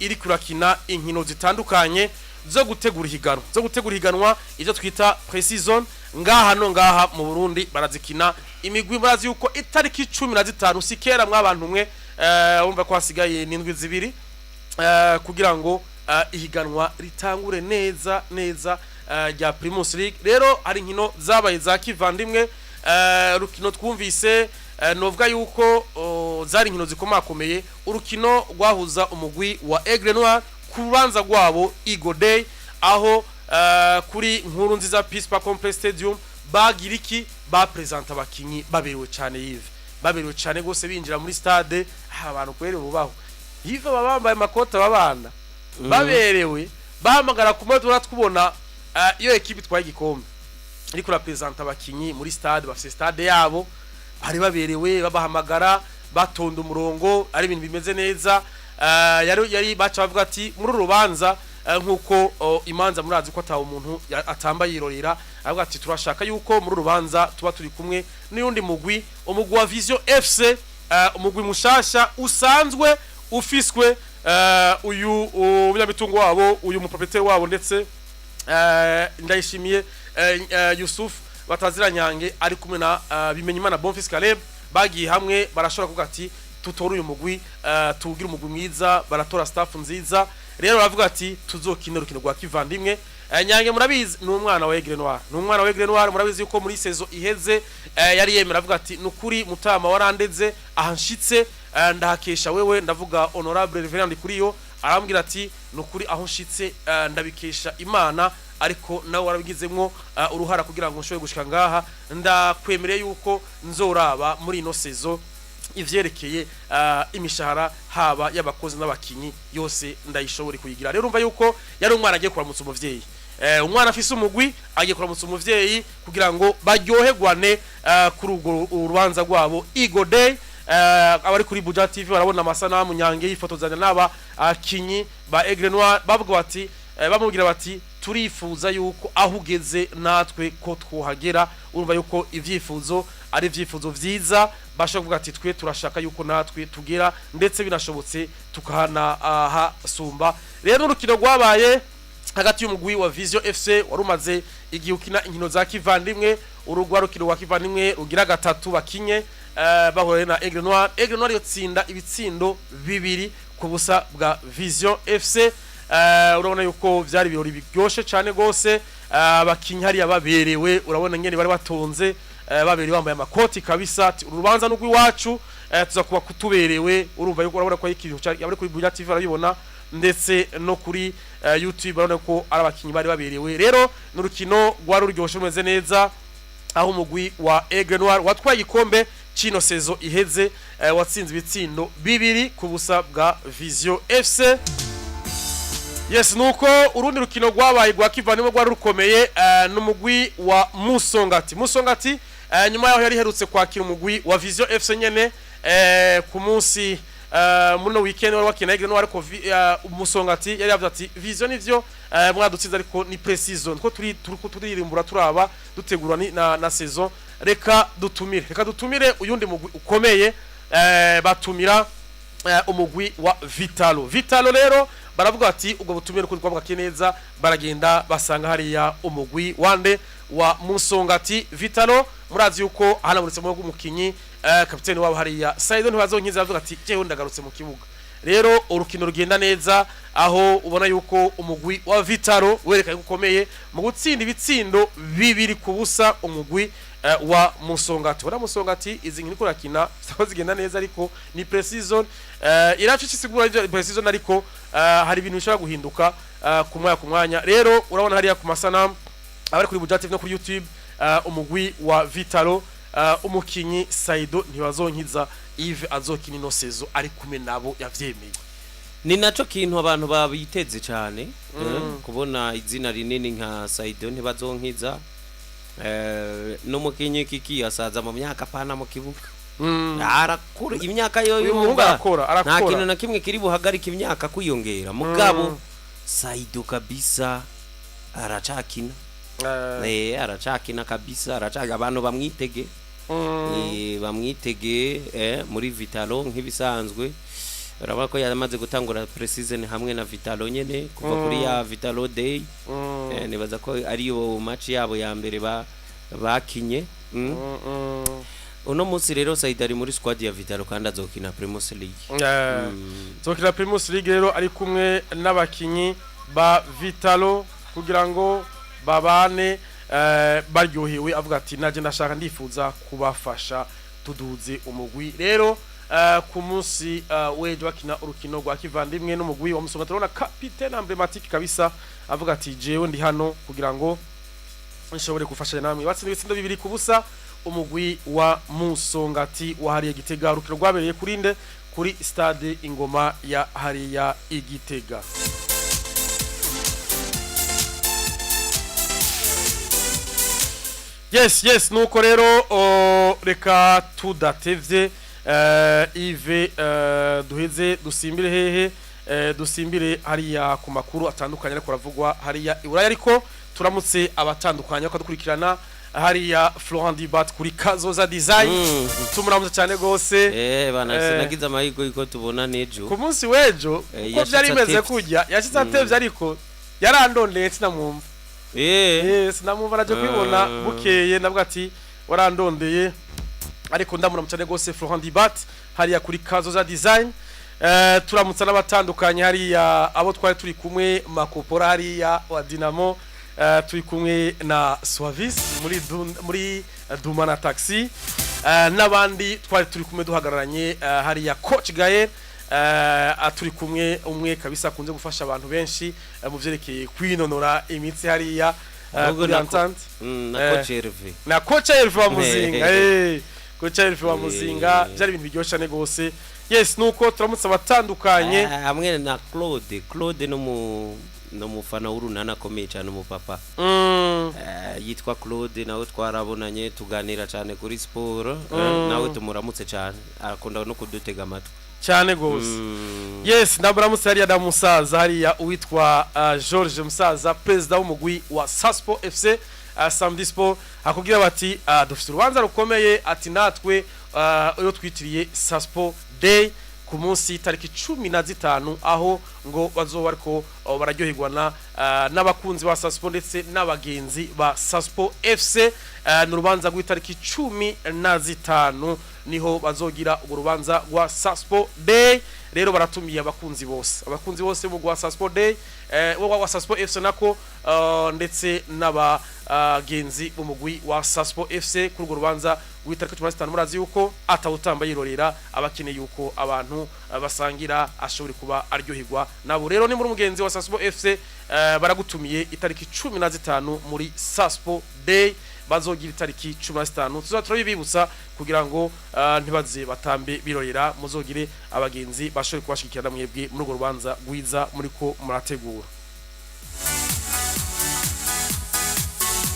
iri kurakina inkino zitandukanye zo gutegura higanwa ivyo twita pre-season ngaha mu Burundi barazikina imigwi barazi yuko itariki 15 sikera mwabantu mwe umva ko hasigaye n'indwi zibiri kugira ngo ihiganwa ritangure neza rya Primus League. Rero ari inkino zabaye za kivandimwe rukino twumvise novuga yuko zari inkino zikomakomeye urukino rwahuza umugwi wa Aigle Noir kubanza gwabo Eagle Day aho kuri nkuru nziza Peace Park Complex Stadium bagiriki ba presenta abakinyi baberewe cyane gose binjira muri stade abantu kwere bubaho yiva babambaye makota babana baberewe bahamagara ku moto twubona iyo ekipe twaye igikombe ariko representa abakinyi muri stade bafite stade yabo bari baberewe babahamagara batonda umurongo ari ibintu bimeze neza yari baca bavuga ati muri rubanza nkuko imanza murazi ko atawo umuntu atambaye irorera avuga ati turashaka yuko muri rubanza tuba turi kumwe n'undi mugwi umugwi wa Vision FC umugwi mushasha usanzwe ufiswe uyu umunyabitungo wabo uyu muproprietaire wabo ndetse ndayishimiye Yusuf Bataziranyange ari kumwe na Bimenyimana Bonfils Caleb bagiye hamwe barashobora kuvuga ati tutora uyu mugwi tugira umugwi mwiza baratora staff nziza rero baravuga ati tuzokina urukino rwa kivandimwe Nyange murabizi n'umwana wa Aigle Noir murabizi yuko muri saison iheze yari yemera avuga ati nukuri mutama warandeze ahanshitse ndahakesha wewe ndavuga honorable reverend kuriyo arambwira ati nukuri aho nshitse ndabikesha Imana ariko nawe warabigizemwo uruhara kugira ngo nshobe gushika ngaha ndakwemereye yuko nzoraba muri ino saison ivyerekeye imishahara haba y'abakozi n'abakinyi yose ndayishobora kuyigira rero umva yuko yari umwana agiye kuramutsa umuvyeyi umwana afise umugwi agiye kuramutsa umuvyeyi kugira ngo baryoherwane kuri urwo urubanza rwabo Eagle Day abari kuri Buja TV barabona amasanamu Nyange yifotozanya n'aba akinyi ba Aigle Noir bavuga bati bamubwira bati turifuza yuko ahugeze natwe ko twohagera urumva yuko ivyifuzo ari ivyifuzo vyiza bashaka kuvuga ati twe turashaka yuko natwe tugera ndetse binashobotse tukahana hasumba rero urukino rwabaye hagati y'umugwi wa Vision FC warumaze igihe ukina inkino za kivandimwe urugwarukiro wa kivandimwe rugira gatatu bakinye bahore na Aigle Noir yotsinda ibitsindo bibiri ku busa bwa Vision FC urabona yuko vyari birori biryoshe cyane gose abakinyi hari ababerewe urabona ngene bari batonze babiri bambaye amakoti kabisa urubanza n'ugwi wacu tuza kuba kutuberewe urumva yuko urabona ko ikintu cyari kuri Buja TV arabibona ndetse no kuri YouTube barone ko ari abakinyi bari baberewe rero n'urukino rwari ruryoshe rumeze neza aho umugwi wa Aigle Noir watwaye ikombe cino saison iheze watsinze ibitsindo bibiri ku busa bwa Vision FC. Yes nuko urundi rukino rwabaye rwa kivandimwe rwari rukomeye n'umugwi wa Musongati nyuma yaho yari herutse kwakira umugwi wa Vision FC nyene ku munsi muri no weekend wari wakina Aigle Noir ariko Musongati yari yavuze ati Vision ivyo mwadutsinze ariko ni pre-season ko turirimbura turaba dutegura na saison reka dutumire uyundi mugwi ukomeye batumira umugwi wa Vitalo rero baravuga ati ubwo butumire kuri kwavuga kineza baragenda basanga hariya umugwi wande wa Musongati Vitalo murazi yuko hanamuritse mu mukinyi kapiteni wabo hariya Saido ntibazonkiza avuga ati jewe ndagarutse mu kibuga rero urukino rugenda neza aho ubona yuko umugwi wa Vitalo wereka gukomeye mu gutsinda ibitsindo bibiri ku busa umugwi wa Musongati izi nkini kurakina sako zigenda neza ariko ni pre-season irafishi sigura pre-season ariko hari ibintu bishobora guhinduka ku mwanya rero urabona hariya ku masanamu abari kuri Buja TV no kuri YouTube umugwi wa Vitalo umukinyi Saido ntibazonkiza Yves azokina ino saison ari kumwe nabo yavyemeye ni naco kintu abantu babiteze cyane kubona izina rinini nka Saido ntibazonkiza n'umukinyi kiki asaza mu myaka pana mu kibuga arakura imyaka yo yumva nta kintu na kimwe kiri buhagarika imyaka kwiyongera mugabo Saido kabisa aracakina aracakina kabisa aracaka abantu bamwitege muri Vitalo nk'ibisanzwe urabona ko yamaze gutangura pre-season hamwe na Vitalo nyene kuva kuri ya Vitalo Day nibaza ko ari yo match yabo ya mbere bakinye uno munsi rero Said ari muri squad ya Vitalo kandi azokina Primus League zokina Primus League rero ari kumwe n'abakinyi ba Vitalo kugira ngo babane baryohewe avuga ati naje ndashaka ndifuza kubafasha tuduze umugwi rero ku munsi weje bakina urukino rwa kivandimwe n'umugwi wa Musonga turabona capitaine emblematique kabisa avuga ati jewe ndi hano kugira ngo nshobore gufashanya namwe batsinze ibitsindo 2 ku busa umugwi wa Musongati wahariye Gitega urukino rwabereye kurinde kuri stade Ingoma ya hariya Igitega. Yes nuko rero reka tudatevye Ive duheze dusimbire hehe dusimbire hariya ku makuru atandukanye ariko ravugwa hariya iburaya ariko turamutse abatandukanye ko dukurikirana hariya Florent Dibat kuri Kazoza Design tumuramutse cyane gose bana sinagize amahirwe yuko tubona nejo ku munsi wejo ko byari bimeze kujya yashitse atevye ariko yarandondeye sinamwumva sinamwumva naje kwibona bukeye nabwo ati warandondeye ariko ndamuramutse cyane gose Florent Dibat hariya kuri Kazoza Design turamutse n'abatandukanye hariya abo twari turi kumwe Makopora hariya wa Dinamo turi kumwe na Suavis muri Dumana Taxi n'abandi twari turi kumwe duhagararanye hariya Coach Gael turi kumwe umwe kabisa kunze gufasha abantu benshi mu vyerekeye kwinonora imitsi hariya kuri Entente na Coach Herve wa Muzinga Coach Herve wa Muzinga byari ibintu biryoshane gose yes nuko turamutse abatandukanye hamwe na Claude no mufana w'urunana komeye cyane mu papa yitwa Claude nawe twarabonanye tuganira cyane kuri sport nawe tumuramutse cyane akunda no kudutega amatwi cyane gose yes ndamuramutse hariya da musaza hariya uwitwa George Musaza president w'umugwi wa Saspo FC Samedi Sport akubwira bati dufite urubanza rukomeye ati natwe iyo twitiriye Saspo Day ku munsi tariki 15 aho ngo bazoba ariko bararyoherwa n'abakunzi ba Saspo ndetse n'abagenzi ba Saspo FC n'urubanza rw'itariki 15 niho bazogira urubanza rwa Saspo Day rero baratumiye abakunzi bose mu rwa Saspo Day wa Saspo FC nako ndetse n'abagenzi b'umugwi wa Saspo FC kuri urubanza rw'itariki 15 murazi yuko atawutamba yirorera abakeneye yuko abantu basangira ashobora kuba aryoherwa nabo rero ni muri umugenzi wa Saspo FC baragutumiye itariki 15 muri Saspo Day bazogira itariki 15 tuzaturabibibutsa kugira ngo ntibaze batambe birorera muzogire abagenzi bashobore kubashikirana mwebwe muri urwo rubanza rwiza muri ko murategura.